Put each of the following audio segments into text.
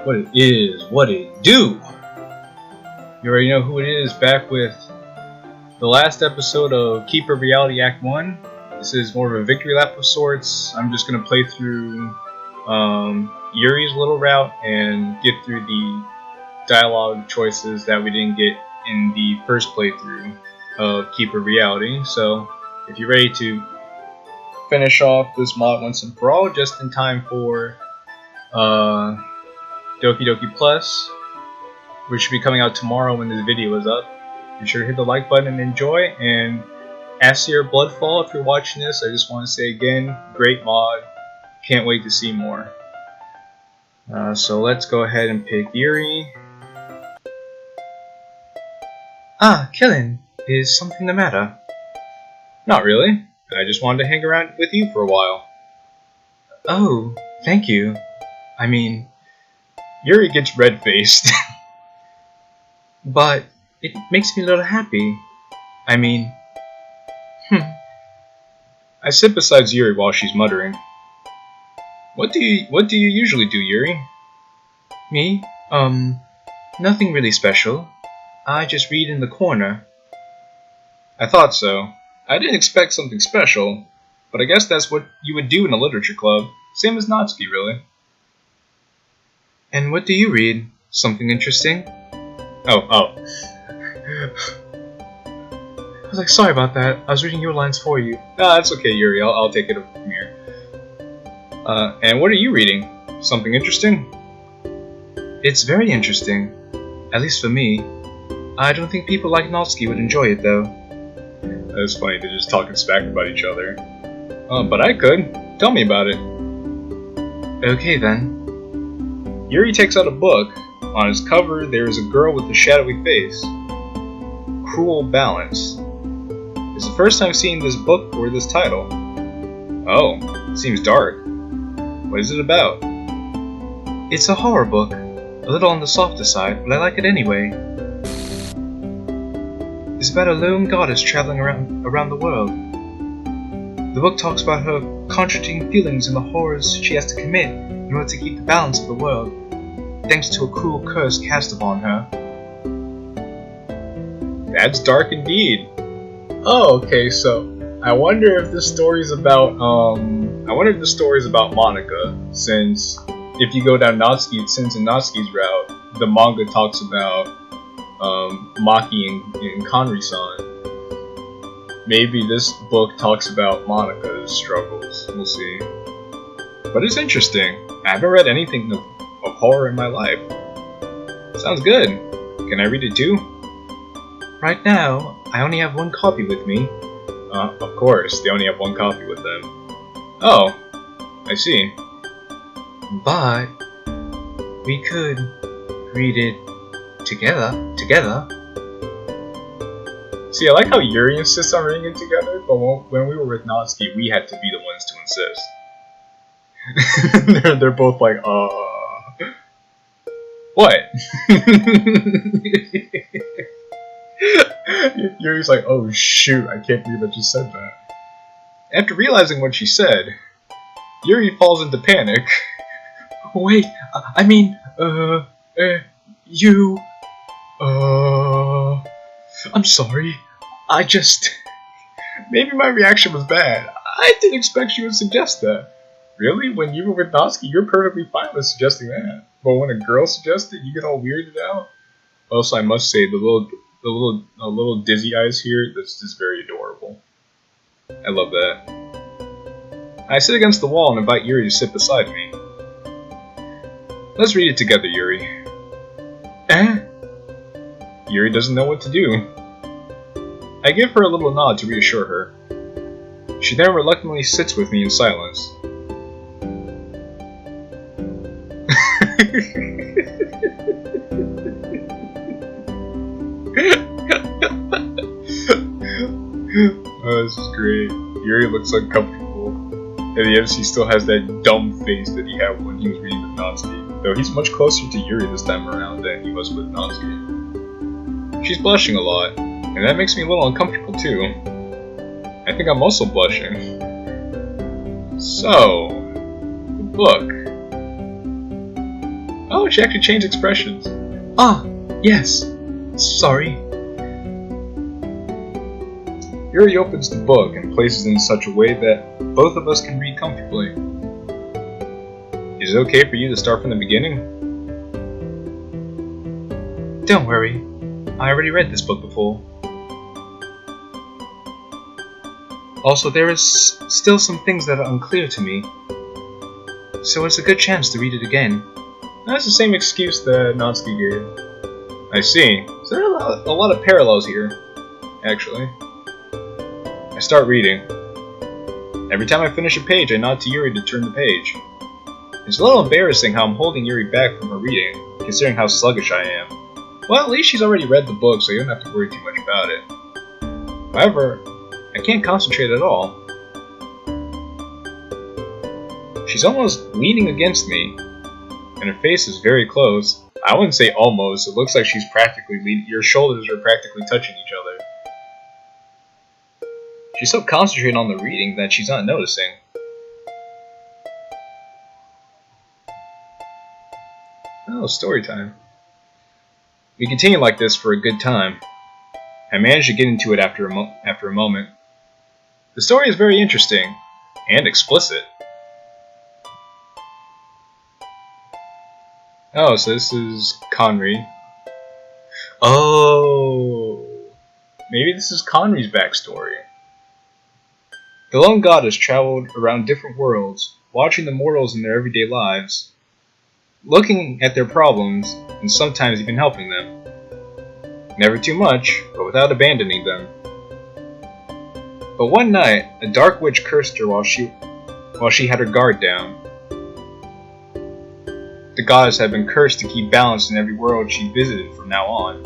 What it is, what it do. You already know who it is, back with the last episode of Keeper of Reality Act 1. This is more of a victory lap of sorts. I'm just going to play through Yuri's little route and get through the dialogue choices that we didn't get in the first playthrough of Keeper of Reality. So, if you're ready to finish off this mod once and for all, just in time for Doki Doki Plus, which should be coming out tomorrow when this video is up. Be sure to hit the like button and enjoy, and Asir Bloodfall, if you're watching this, I just want to say again, great mod, can't wait to see more. So let's go ahead and pick Yuri. Ah, Qilin, is something the matter? Not really, I just wanted to hang around with you for a while. Oh, thank you. I mean, Yuri gets red-faced. But it makes me a little happy. I mean, I sit beside Yuri while she's muttering. What do you usually do, Yuri? Me? Nothing really special. I just read in the corner. I thought so. I didn't expect something special, but I guess that's what you would do in a literature club. Same as Natsuki, really. And what do you read? Something interesting? Oh. I was like, sorry about that. I was reading your lines for you. No, that's okay, Yuri. I'll take it from here. And what are you reading? Something interesting? It's very interesting. At least for me. I don't think people like Natsuki would enjoy it, though. That's funny, they're just talking smack about each other. But I could. Tell me about it. Okay, then. Yuri takes out a book. On its cover, there is a girl with a shadowy face. Cruel Balance. It's the first time seeing this book or this title. Oh, it seems dark. What is it about? It's a horror book. A little on the softer side, but I like it anyway. It's about a lone goddess traveling around the world. The book talks about her contradicting feelings and the horrors she has to commit in order to keep the balance of the world, thanks to a cruel curse cast upon her. That's dark indeed. Oh, okay, so I wonder if this story's about Monika, since if you go down Natsuki's route, the manga talks about Maki and Kanri-san. Maybe this book talks about Monika's struggles. We'll see. But it's interesting. I haven't read anything of horror in my life. Sounds good. Can I read it too? Right now, I only have one copy with me. Of course, they only have one copy with them. Oh, I see. But we could read it together. See, I like how Yuri insists on reading it together, but when we were with Natsuki, we had to be the ones to insist. They're both like, what? Yuri's like, oh shoot, I can't believe I just said that. After realizing what she said, Yuri falls into panic. Wait, I mean, you... I'm sorry. Maybe my reaction was bad. I didn't expect she would suggest that. Really? When you were with Natsuki, you're perfectly fine with suggesting that. But when a girl suggests it, you get all weirded out. Also, I must say, the little dizzy eyes here, that's just very adorable. I love that. I sit against the wall and invite Yuri to sit beside me. Let's read it together, Yuri. Yuri doesn't know what to do. I give her a little nod to reassure her. She then reluctantly sits with me in silence. Oh, this is great. Yuri looks uncomfortable, and the MC still has that dumb face that he had when he was reading with Natsuki, though he's much closer to Yuri this time around than he was with Natsuki. She's blushing a lot, and that makes me a little uncomfortable too. I think I'm also blushing. So, the book. Oh Oh, she actually changed expressions. Ah, yes. Sorry. Yuri opens the book and places it in such a way that both of us can read comfortably. Is it okay for you to start from the beginning? Don't worry. I already read this book before. Also, there is still some things that are unclear to me, so it's a good chance to read it again. That's the same excuse that Natsuki gave. I see. So there are a lot of parallels here, actually. I start reading. Every time I finish a page, I nod to Yuri to turn the page. It's a little embarrassing how I'm holding Yuri back from her reading, considering how sluggish I am. Well, at least she's already read the book, so you don't have to worry too much about it. However, I can't concentrate at all. She's almost leaning against me, and her face is very close. I wouldn't say almost, it looks like she's practically your shoulders are practically touching each other. She's so concentrated on the reading that she's not noticing. Oh, story time. We continue like this for a good time. I managed to get into it after a moment. The story is very interesting, and explicit. Oh, so this is Conry. Oh, maybe this is Conry's backstory. The lone goddess traveled around different worlds, watching the mortals in their everyday lives, looking at their problems, and sometimes even helping them. Never too much, but without abandoning them. But one night, a dark witch cursed her while she had her guard down. The goddess had been cursed to keep balance in every world she visited from now on.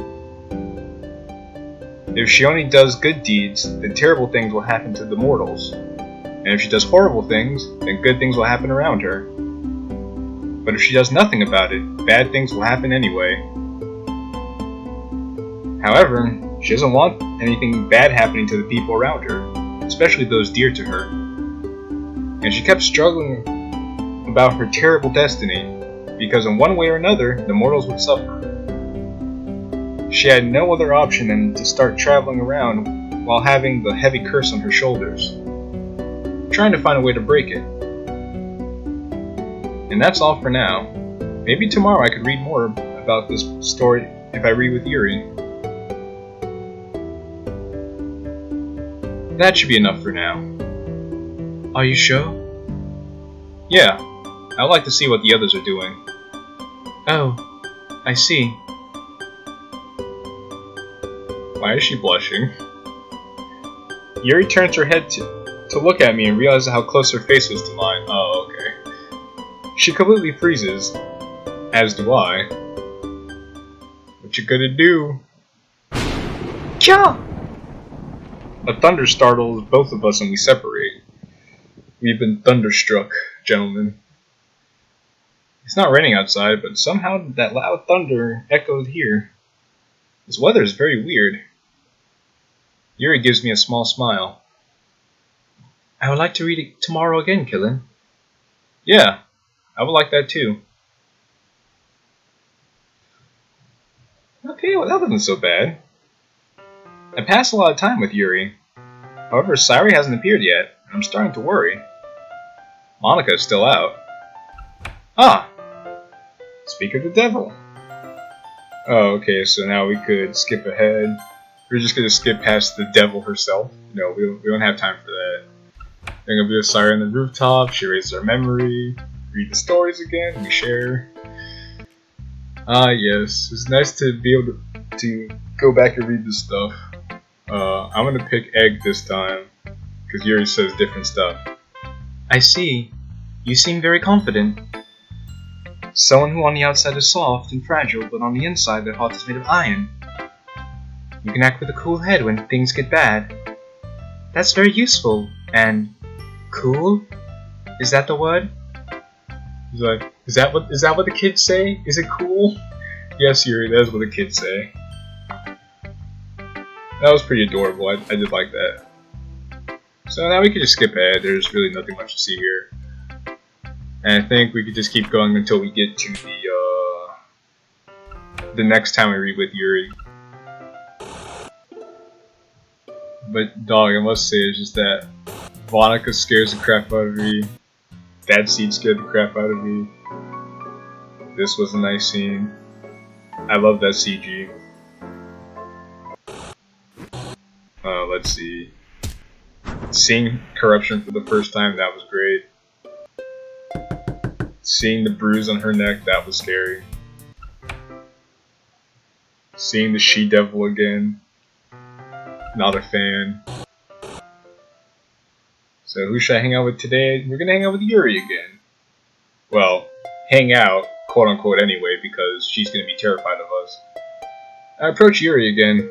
If she only does good deeds, then terrible things will happen to the mortals. And if she does horrible things, then good things will happen around her. But if she does nothing about it, bad things will happen anyway. However, she doesn't want anything bad happening to the people around her, especially those dear to her. And she kept struggling about her terrible destiny, because in one way or another, the mortals would suffer. She had no other option than to start traveling around while having the heavy curse on her shoulders, trying to find a way to break it. And that's all for now. Maybe tomorrow I could read more about this story if I read with Yuri. That should be enough for now. Are you sure? Yeah, I'd like to see what the others are doing. Oh, I see. Why is she blushing? Yuri turns her head to look at me and realizes how close her face was to mine. Oh, okay. She completely freezes. As do I. What you gonna do? Kya! A thunder startles both of us and we separate. We've been thunderstruck, gentlemen. It's not raining outside, but somehow that loud thunder echoed here. This weather is very weird. Yuri gives me a small smile. I would like to read it tomorrow again, Qilin. Yeah, I would like that too. Okay, well that wasn't so bad. I passed a lot of time with Yuri. However, Sayori hasn't appeared yet, and I'm starting to worry. Monika is still out. Ah! Speak of the devil. Oh, okay, so now we could skip ahead. We're just gonna skip past the devil herself. No, we don't have time for that. We're gonna be with Sayori on the rooftop. She raises our memory. Read the stories again. We share. Ah, yes. It's nice to be able to go back and read this stuff. I'm gonna pick egg this time because Yuri says different stuff. I see. You seem very confident. Someone who on the outside is soft and fragile, but on the inside their heart is made of iron. You can act with a cool head when things get bad. That's very useful. And cool? Is that the word? He's like, is that what the kids say? Is it cool? Yes, Yuri, that is what the kids say. That was pretty adorable. I did like that. So now we can just skip ahead. There's really nothing much to see here. And I think we could just keep going until we get to the the next time we read with Yuri. But dog, I must say, it's just that Monika scares the crap out of me. That scene scared the crap out of me. This was a nice scene. I love that CG. Let's see. Seeing corruption for the first time, that was great. Seeing the bruise on her neck, that was scary. Seeing the she-devil again, not a fan. So who should I hang out with today? We're gonna hang out with Yuri again. Well, hang out, quote unquote, anyway, because she's gonna be terrified of us. I approach Yuri again.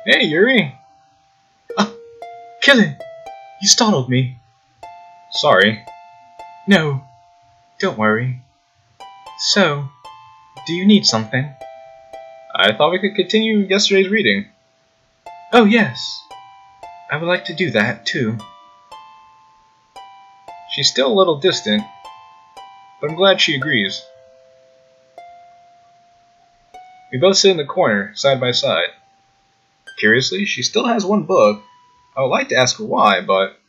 Hey, Yuri! Qilin! You startled me. Sorry. No, don't worry. So, do you need something? I thought we could continue yesterday's reading. Oh yes, I would like to do that too. She's still a little distant, but I'm glad she agrees. We both sit in the corner, side by side. Curiously, she still has one book. I would like to ask her why, but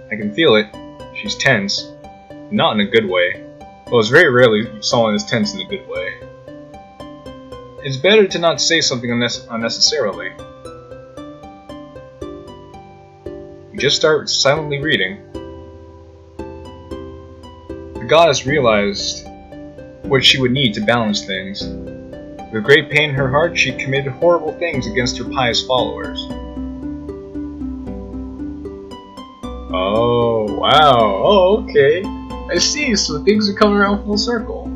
I can feel it. She's tense. Not in a good way. Well, it's very rarely someone is tense in a good way. It's better to not say something unnecessarily. We just start silently reading. The goddess realized what she would need to balance things. With great pain in her heart, she committed horrible things against her pious followers. Oh, wow. Oh, okay. I see, so things are coming around full circle.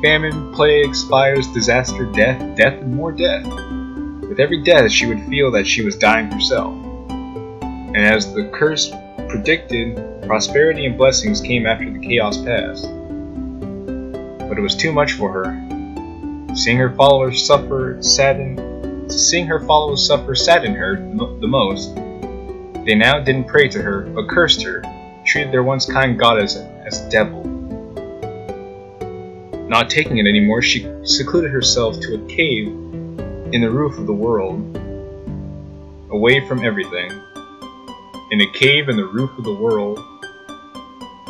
Famine, plagues, fires, disaster, death, and more death. With every death, she would feel that she was dying herself. And as the curse predicted, prosperity and blessings came after the chaos passed. But it was too much for her. Seeing her followers suffer saddened her the most. They now didn't pray to her, but cursed her, treated their once kind goddess as a devil. Not taking it anymore, she secluded herself to a cave in the roof of the world, away from everything. In a cave in the roof of the world.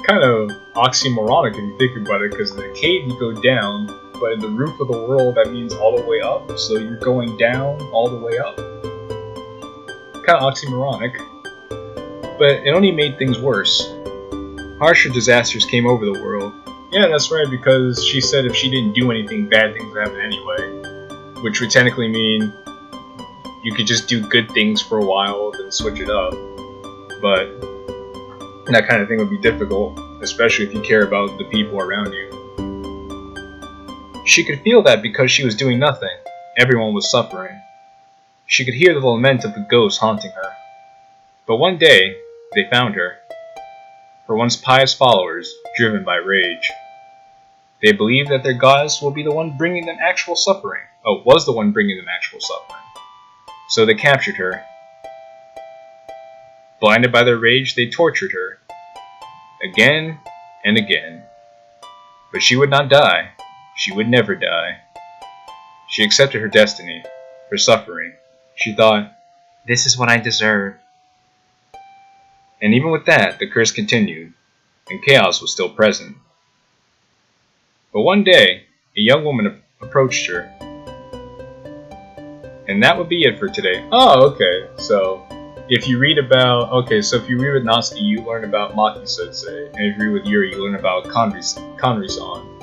Kind of oxymoronic if you think about it, because in the cave you go down, but in the roof of the world that means all the way up, so you're going down all the way up. Kind of oxymoronic. But it only made things worse. Harsher disasters came over the world. Yeah, that's right, because she said if she didn't do anything, bad things would happen anyway. Which would technically mean you could just do good things for a while, then switch it up. But that kind of thing would be difficult, especially if you care about the people around you. She could feel that because she was doing nothing, everyone was suffering. She could hear the lament of the ghosts haunting her. But one day, they found her. Her once pious followers, driven by rage. They believed that their goddess will be the one bringing them actual suffering. Oh, was the one bringing them actual suffering. So they captured her. Blinded by their rage, they tortured her. Again and again. But she would not die. She would never die. She accepted her destiny, her suffering. She thought, this is what I deserve. And even with that, the curse continued, and chaos was still present. But one day, a young woman approached her. And that would be it for today. Oh, okay, so if you read about, with Natsuki, you learn about Maki Sensei, and if you read with Yuri, you learn about Kanri-san.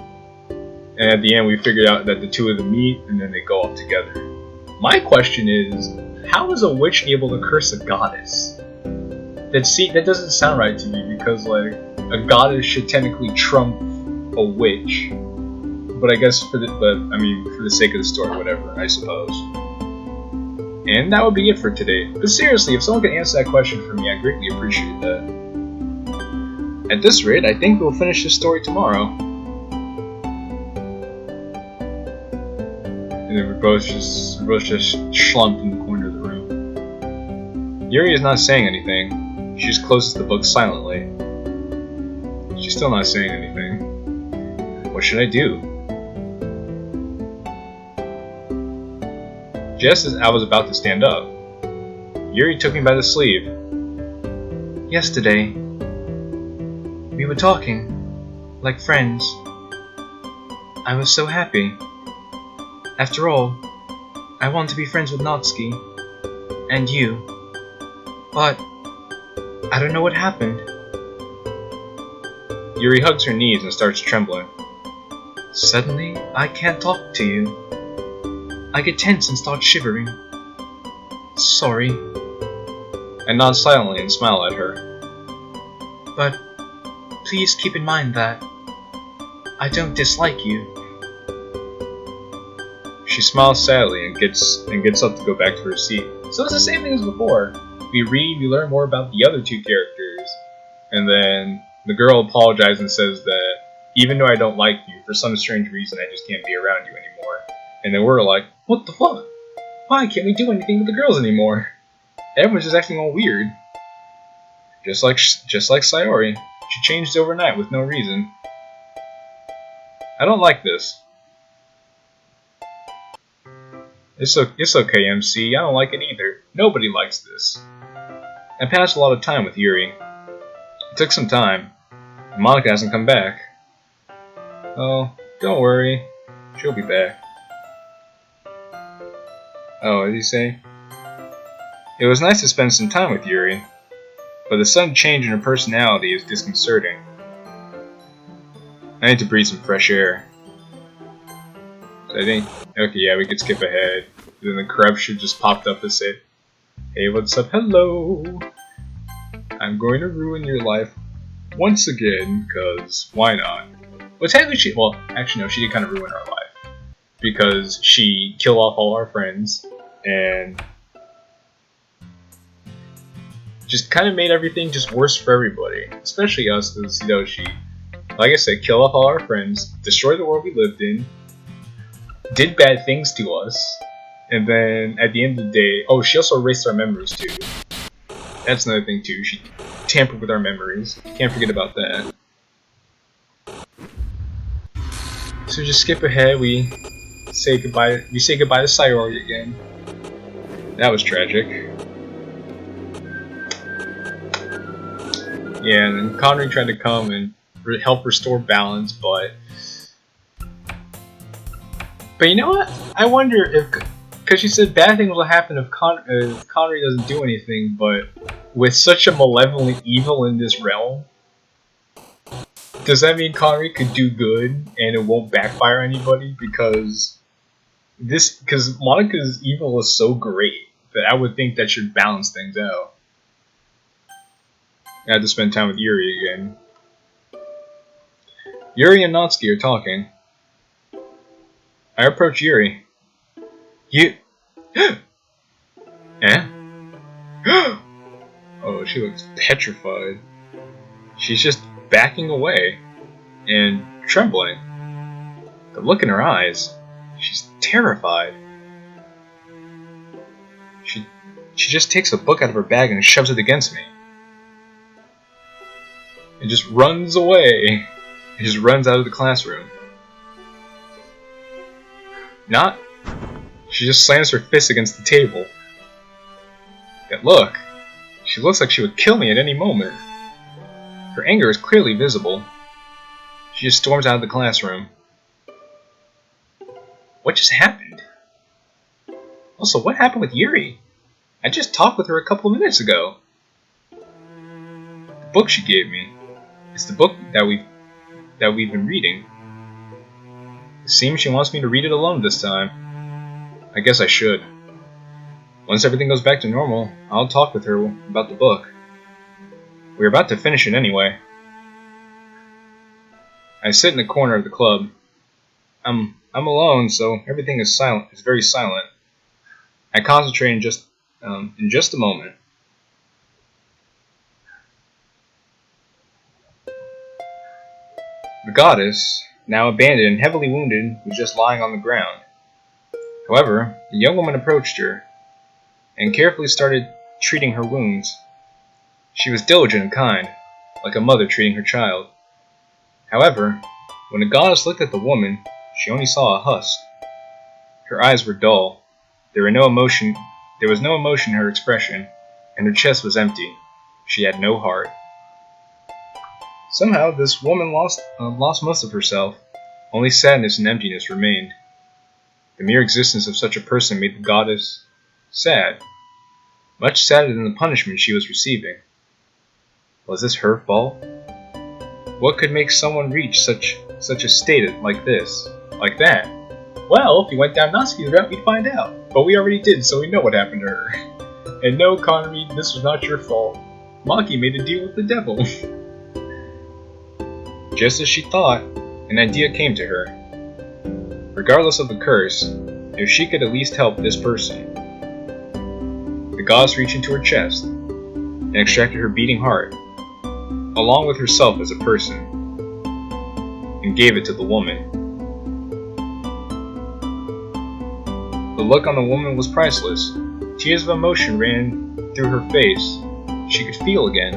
And at the end, we figured out that the two of them meet, and then they go off together. My question is, how is a witch able to curse a goddess? That doesn't sound right to me, because like a goddess should technically trump a witch. But I guess for the sake of the story, whatever, I suppose. And that would be it for today. But seriously, if someone could answer that question for me, I'd greatly appreciate that. At this rate, I think we'll finish this story tomorrow. And then we're both just slumped in the corner of the room. Yuri is not saying anything. She just closes the book silently. She's still not saying anything. What What should I do? Just as I was about to stand up, Yuri took me by the sleeve. Yesterday, we were talking, like friends. I was so happy. After all, I want to be friends with Natsuki, and you. But, I don't know what happened. Yuri hugs her knees and starts trembling. Suddenly, I can't talk to you. I get tense and start shivering. Sorry. I nod silently and smile at her. But please keep in mind that I don't dislike you. She smiles sadly and gets up to go back to her seat. So it's the same thing as before. We learn more about the other two characters, and then the girl apologizes and says that even though I don't like you, for some strange reason I just can't be around you anymore. And then we're like, what the fuck? Why can't we do anything with the girls anymore? Everyone's just acting all weird. Just like Sayori. She changed overnight with no reason. I don't like this. It's okay, MC. I don't like it either. Nobody likes this. I passed a lot of time with Yuri. It took some time. Monika hasn't come back. Oh, don't worry. She'll be back. Oh, what did he say? It was nice to spend some time with Yuri, but the sudden change in her personality is disconcerting. I need to breathe some fresh air. So I think, okay, yeah, we could skip ahead. Then the corruption just popped up and said, hey, what's up? Hello! I'm going to ruin your life once again, cause why not? Well, technically actually no, she did kind of ruin our life. Because she killed off all our friends, and just kind of made everything just worse for everybody. Especially us, because, you know, she, like I said, killed off all our friends, destroyed the world we lived in, did bad things to us, and then at the end of the day, oh, she also erased our memories too. That's another thing too, she tampered with our memories. Can't forget about that. So just skip ahead, we say goodbye to Sayori again. That was tragic. Yeah, and then Connery tried to come and help restore balance, but you know what? I wonder if, because she said bad things will happen if Connery doesn't do anything, but with such a malevolent evil in this realm, does that mean Connery could do good and it won't backfire anybody? Because Monika's evil is so great that I would think that should balance things out. I had to spend time with Yuri again. Yuri and Natsuki are talking. I approach Yuri. You... Eh? Oh, she looks petrified. She's just backing away and trembling. The look in her eyes, she's terrified. She just takes a book out of her bag and shoves it against me. And just runs away. And just runs out of the classroom. She just slams her fist against the table. But look, she looks like she would kill me at any moment. Her anger is clearly visible. She just storms out of the classroom. What just happened? Also, what happened with Yuri? I just talked with her a couple of minutes ago. The book she gave me. It's the book that we've been reading. It seems she wants me to read it alone this time. I guess I should. Once everything goes back to normal, I'll talk with her about the book. We're about to finish it anyway. I sit in the corner of the club. I'm alone, so everything is silent. It's very silent. I concentrate in just a moment. The goddess, now abandoned and heavily wounded, was just lying on the ground. However, the young woman approached her and carefully started treating her wounds. She was diligent and kind, like a mother treating her child. However, When the goddess looked at the woman, she only saw a husk. Her eyes were dull. There was no emotion in her expression, and her chest was empty. She had no heart. Somehow, this woman lost most of herself. Only sadness and emptiness remained. The mere existence of such a person made the goddess sad, much sadder than the punishment she was receiving. Was this her fault? What could make someone reach such a state like this, like that? Well, if we went down Natsuki's route, we'd find out. But we already did, so we know what happened to her. And no, Connery, this was not your fault. Maki made a deal with the devil. Just as she thought, an idea came to her. Regardless of the curse, if she could at least help this person. The goddess reached into her chest and extracted her beating heart, along with herself as a person, and gave it to the woman. The look on the woman was priceless. Tears of emotion ran through her face. She could feel again.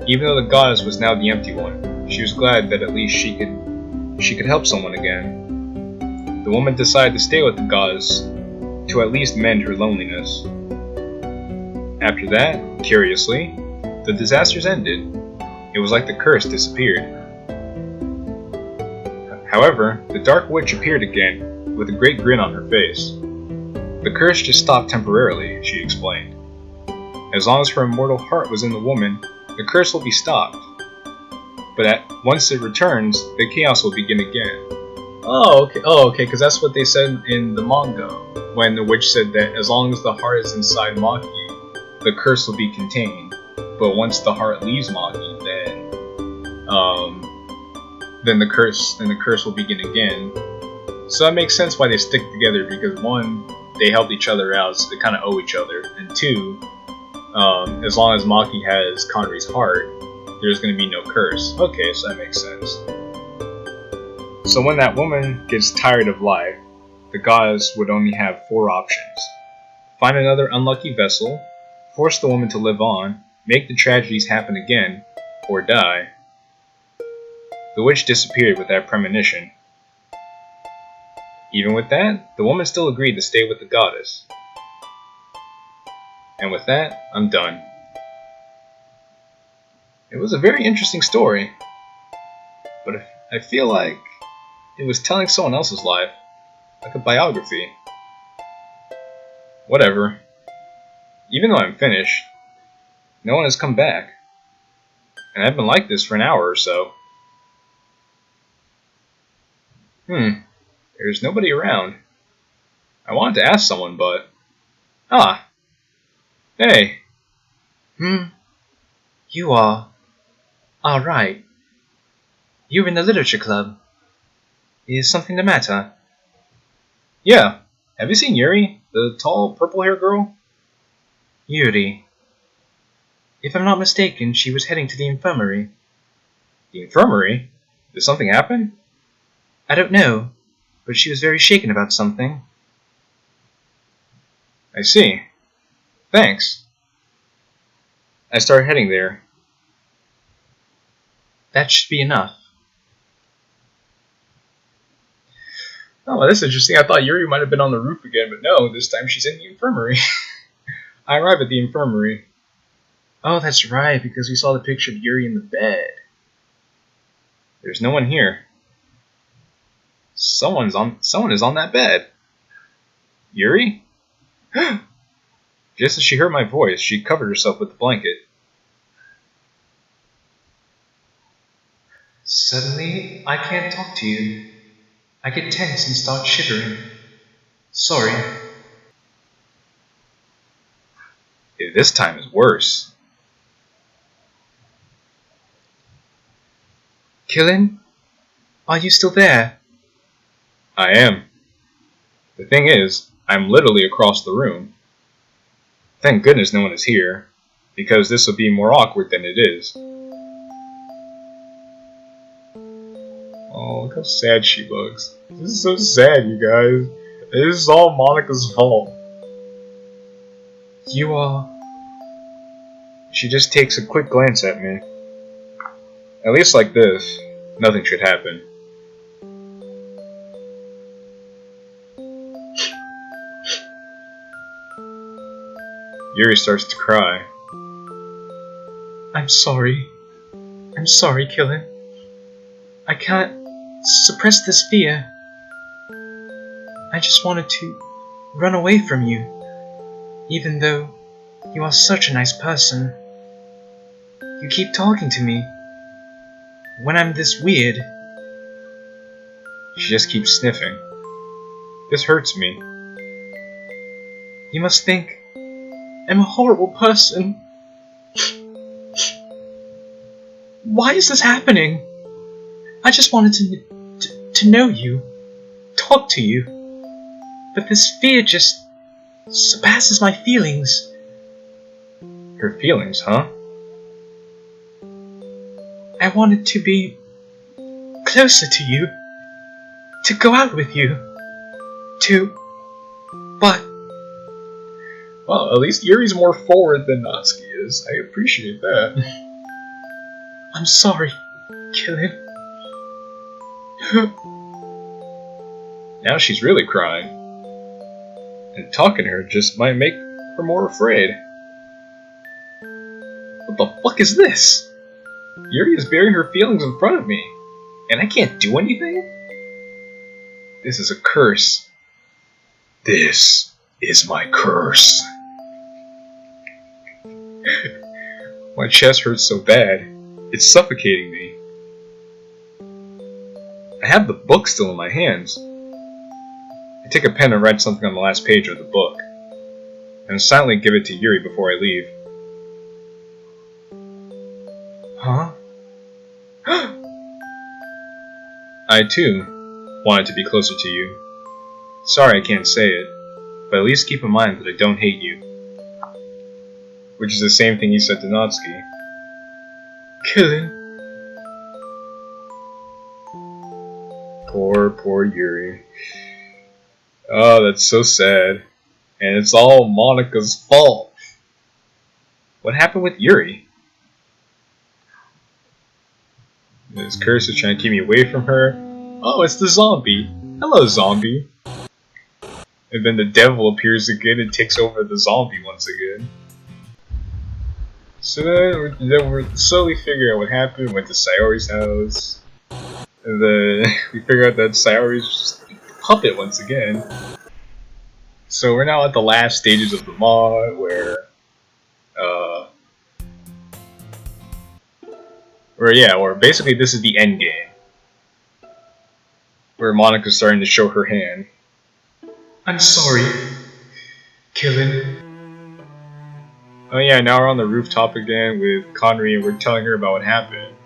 Even though the goddess was now the empty one, she was glad that at least she could help someone again. The woman decided to stay with the goddess to at least mend her loneliness. After that, curiously, the disasters ended. It was like the curse disappeared. However, the Dark Witch appeared again, with a great grin on her face. The curse just stopped temporarily, she explained. As long as her immortal heart was in the woman, the curse will be stopped. But once it returns, the chaos will begin again. Oh, okay, because that's what they said in the manga, when the witch said that as long as the heart is inside Maki, the curse will be contained. But once the heart leaves Maki, then the curse will begin again. So that makes sense why they stick together, because one, they help each other out, so they kind of owe each other, and two, as long as Maki has Connery's heart, there's going to be no curse. Okay, so that makes sense. So when that woman gets tired of life, the goddess would only have 4 options. Find another unlucky vessel, force the woman to live on, make the tragedies happen again, or die. The witch disappeared with that premonition. Even with that, the woman still agreed to stay with the goddess. And with that, I'm done. It was a very interesting story, but I feel like it was telling someone else's life, like a biography. Whatever. Even though I'm finished, no one has come back, and I've been like this for an hour or so. There's nobody around. I wanted to ask someone, but... Ah! Hey! You are... Alright. You're in the literature club. Is something the matter? Yeah. Have you seen Yuri? The tall, purple-haired girl? Yuri. If I'm not mistaken, she was heading to the infirmary. The infirmary? Did something happen? I don't know, but she was very shaken about something. I see. Thanks. I started heading there. That should be enough. Oh, that's interesting. I thought Yuri might have been on the roof again, but no, this time she's in the infirmary. I arrive at the infirmary. Oh, that's right, because we saw the picture of Yuri in the bed. There's no one here. Someone is on that bed. Yuri? Just as she heard my voice, she covered herself with the blanket. Suddenly, I can't talk to you. I get tense and start shivering. Sorry. This time is worse. JQilin? Are you still there? I am. The thing is, I'm literally across the room. Thank goodness no one is here, because this would be more awkward than it is. Oh, look how sad she looks. This is so sad, you guys. This is all Monika's fault. You are... She just takes a quick glance at me. At least like this. Nothing should happen. Yuri starts to cry. I'm sorry. I'm sorry, Qilin. I can't suppress this fear. I just wanted to run away from you, even though you are such a nice person. You keep talking to me when I'm this weird. She just keeps sniffing. This hurts me. You must think I'm a horrible person. Why is this happening? I just wanted to know you, talk to you, but this fear just surpasses my feelings. Her feelings, huh? I wanted to be closer to you, to go out with you, but... Well, at least Yuri's more forward than Natsuki is. I appreciate that. I'm sorry, Qilin. Now she's really crying. And talking to her just might make her more afraid. What the fuck is this? Yuri is bearing her feelings in front of me, and I can't do anything? This is a curse. This is my curse. My chest hurts so bad, it's suffocating me. I have the book still in my hands. I take a pen and write something on the last page of the book, and silently give it to Yuri before I leave. Huh? I, too, wanted to be closer to you. Sorry I can't say it, but at least keep in mind that I don't hate you. Which is the same thing you said to Natsuki. Qilin. Poor Yuri. Oh, that's so sad. And it's all Monika's fault. What happened with Yuri? This curse is trying to keep me away from her. Oh, it's the zombie. Hello, zombie. And then the devil appears again and takes over the zombie once again. So then we're slowly figuring out what happened. We went to Sayori's house. And then we figure out that Sayori's just a puppet once again. So we're now at the last stages of the mod where basically this is the end game. Where Monika's starting to show her hand. I'm sorry, Qilin. Oh yeah, now we're on the rooftop again with Conry and we're telling her about what happened.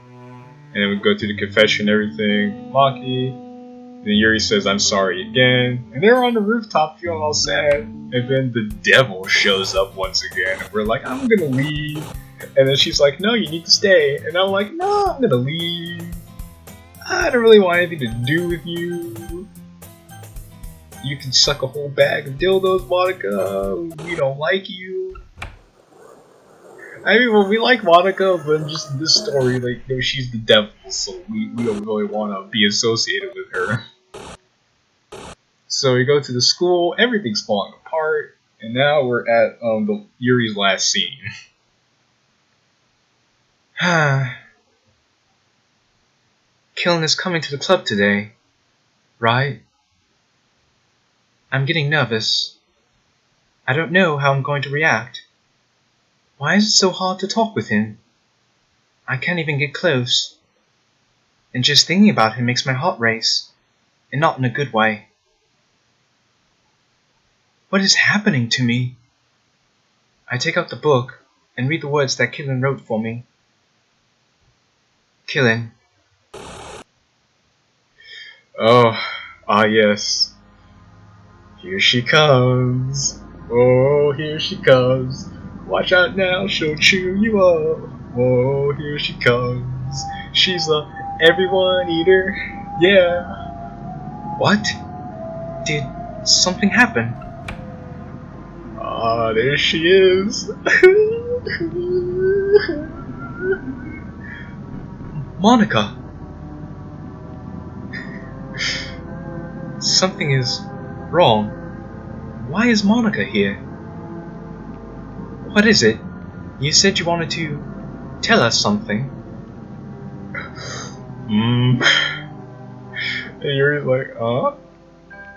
And then we go through the confession and everything. Maki. And then Yuri says, I'm sorry again. And they're on the rooftop feeling all sad. And then the devil shows up once again. And we're like, I'm gonna leave. And then she's like, no, you need to stay. And I'm like, no, I'm gonna leave. I don't really want anything to do with you. You can suck a whole bag of dildos, Monika. We don't like you. I mean, well, we like Monika, but just in this story, like, you know, she's the devil, so we don't really want to be associated with her. So we go to the school, everything's falling apart, and now we're at Yuri's last scene. Qilin is coming to the club today, right? I'm getting nervous. I don't know how I'm going to react. Why is it so hard to talk with him? I can't even get close. And just thinking about him makes my heart race, and not in a good way. What is happening to me? I take out the book and read the words that Qilin wrote for me. Qilin. Oh, yes. Here she comes. Oh, here she comes. Watch out now, she'll chew you up. Oh, here she comes. She's a everyone eater. Yeah. What? Did something happen? Ah, there she is. Monika. Something is wrong. Why is Monika here? What is it? You said you wanted to tell us something. And Yuri's like,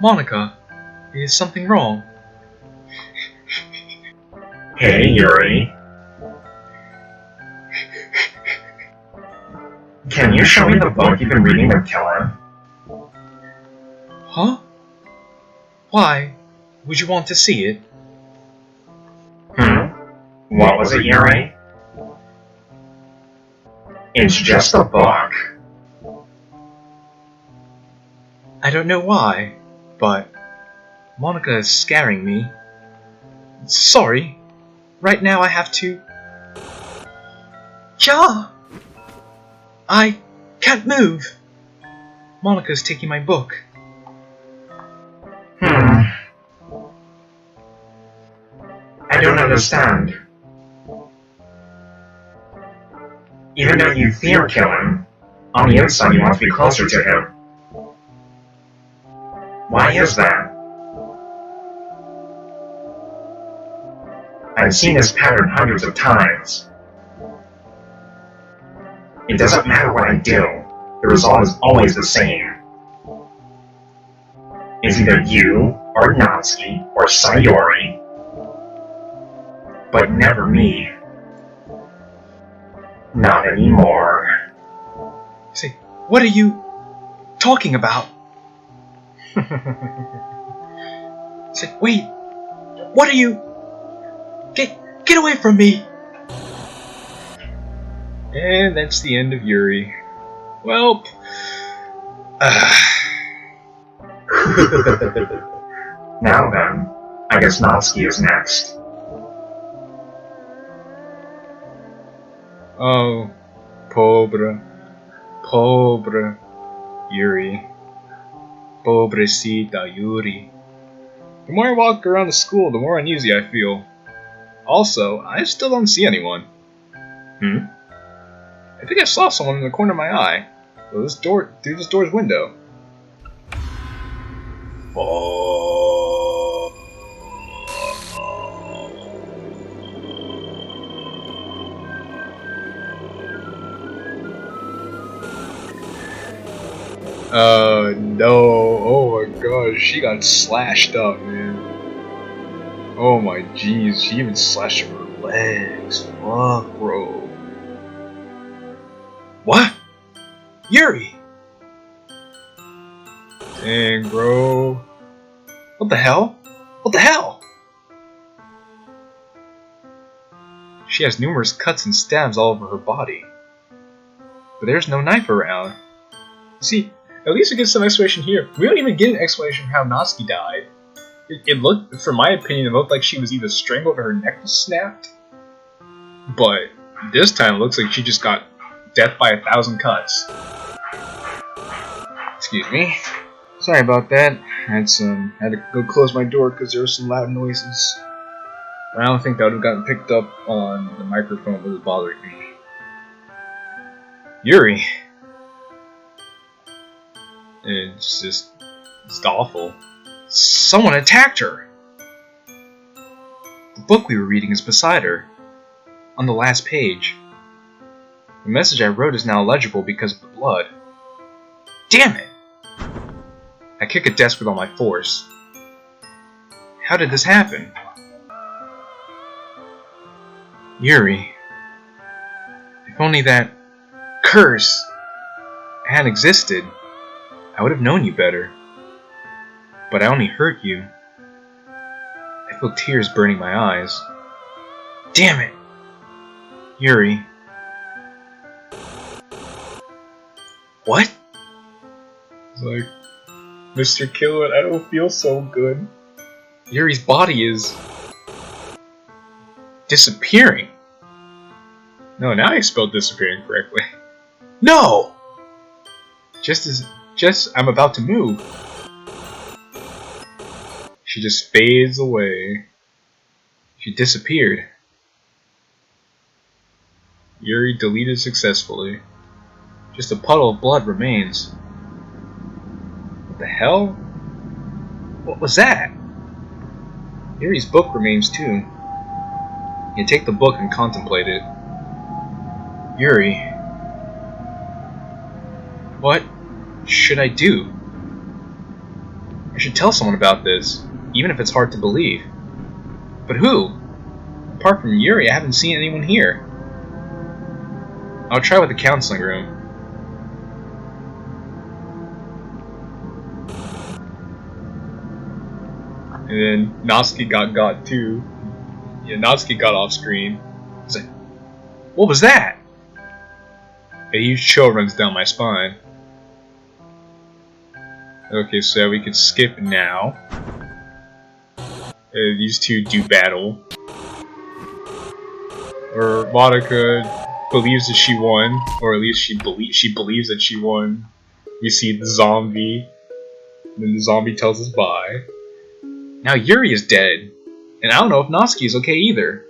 Monika, is something wrong? Hey, Yuri. Can you show me the book you've been reading with Killer? Huh? Why would you want to see it? What was it, Yuri? It's just a book. I don't know why, but Monika is scaring me. Sorry. Right now I have to... Ja! I can't move. Monika's taking my book. I don't understand. Even though you fear Killin, on the inside you want to be closer to him. Why is that? I've seen this pattern hundreds of times. It doesn't matter what I do, the result is always the same. It's either you, or Natsuki, or Sayori, but never me. Not anymore. Say, what are you talking about? Say, wait, what are you... Get away from me! and that's the end of Yuri. Well, Now then, I guess Natsuki is next. oh, pobre Yuri. Pobrecita Yuri. The more I walk around the school, the more uneasy I feel. Also, I still don't see anyone. I think I saw someone in the corner of my eye. Through this door's window. No. Oh my gosh, she got slashed up, man. Oh my jeez, she even slashed her legs. Fuck, bro. What? Yuri! Dang, bro. What the hell? What the hell? She has numerous cuts and stabs all over her body. But there's no knife around. See, at least we get some explanation here. We don't even get an explanation of how Natsuki died. It looked, from my opinion, it looked like she was either strangled or her neck was snapped. But this time it looks like she just got death by 1,000 cuts. Excuse me. Sorry about that. I had to go close my door because there were some loud noises. But I don't think that would have gotten picked up on the microphone that was bothering me. Yuri. It's awful. Someone attacked her! The book we were reading is beside her. On the last page. The message I wrote is now illegible because of the blood. Damn it! I kick a desk with all my force. How did this happen? Yuri. If only that curse hadn't existed, I would have known you better. But I only hurt you. I feel tears burning my eyes. Damn it! Yuri. What? It's like, JQilin, I don't feel so good. Yuri's body is disappearing. No, now I spelled disappearing correctly. No! Just I'm about to move. She just fades away. She disappeared. Yuri deleted successfully. Just a puddle of blood remains. What the hell? What was that? Yuri's book remains too. You take the book and contemplate it. Yuri. What should I do? I should tell someone about this, even if it's hard to believe. But who? Apart from Yuri, I haven't seen anyone here. I'll try with the counseling room. And then Natsuki got too. Yeah, Natsuki got off screen. He's like, what was that? A huge chill runs down my spine. Okay, so we can skip now. These two do battle. Or Monika believes that she won, or at least she believes that she won. We see the zombie, and then the zombie tells us bye. Now Yuri is dead, and I don't know if Natsuki is okay either.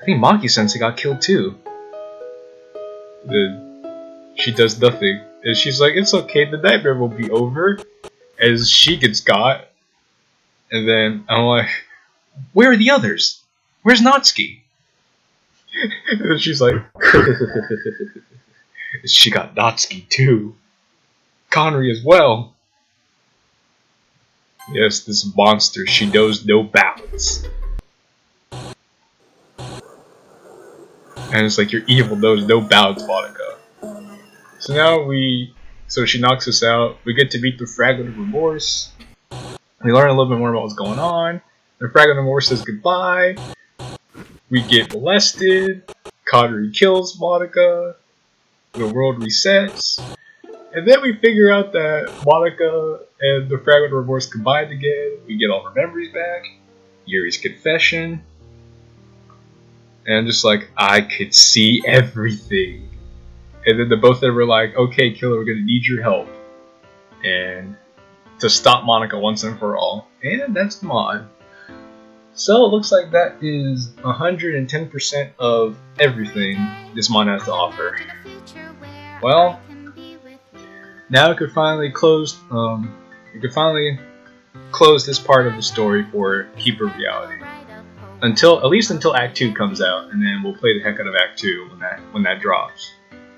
I think Maki-sensei got killed too. She does nothing, and she's like, "It's okay, the nightmare will be over." As she gets got, and then I'm like, "Where are the others? Where's Natsuki?" And then she's like, "She got Natsuki too. Connery as well." Yes, this monster, she knows no bounds. And it's like, your evil knows no bounds, Monika. So now so she knocks us out. We get to meet the Fragment of Remorse. We learn a little bit more about what's going on. The Fragment of Remorse says goodbye. We get molested. Connery kills Monika. The world resets. And then we figure out that Monika and the Fragment of Remorse combined again. We get all our memories back. Yuri's confession. And I'm just like, I could see everything. And then the both of them were like, okay, Killer, we're gonna need your help. And to stop Monika once and for all. And that's the mod. So it looks like that is 110% of everything this mod has to offer. Well, now we could finally close this part of the story for Keeper of Reality. At least until Act 2 comes out, and then we'll play the heck out of Act 2 when that drops.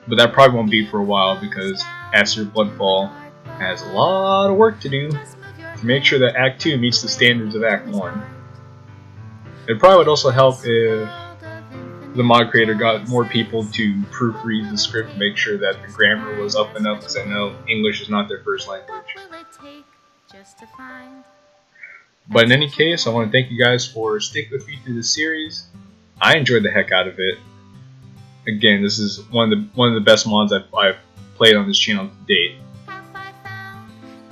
But that probably won't be for a while because Aster Bloodfall has a lot of work to do to make sure that Act 2 meets the standards of Act 1. It probably would also help if the mod creator got more people to proofread the script to make sure that the grammar was up and up, because I know English is not their first language. But in any case, I want to thank you guys for sticking with me through this series. I enjoyed the heck out of it. Again, this is one of the best mods I've played on this channel to date.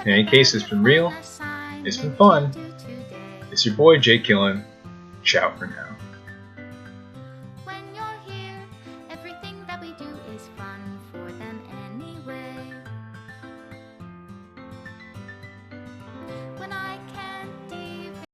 In any case, it's been real. It's been fun. It's your boy JQilin. Ciao for now. When you're here, everything that we do is fine.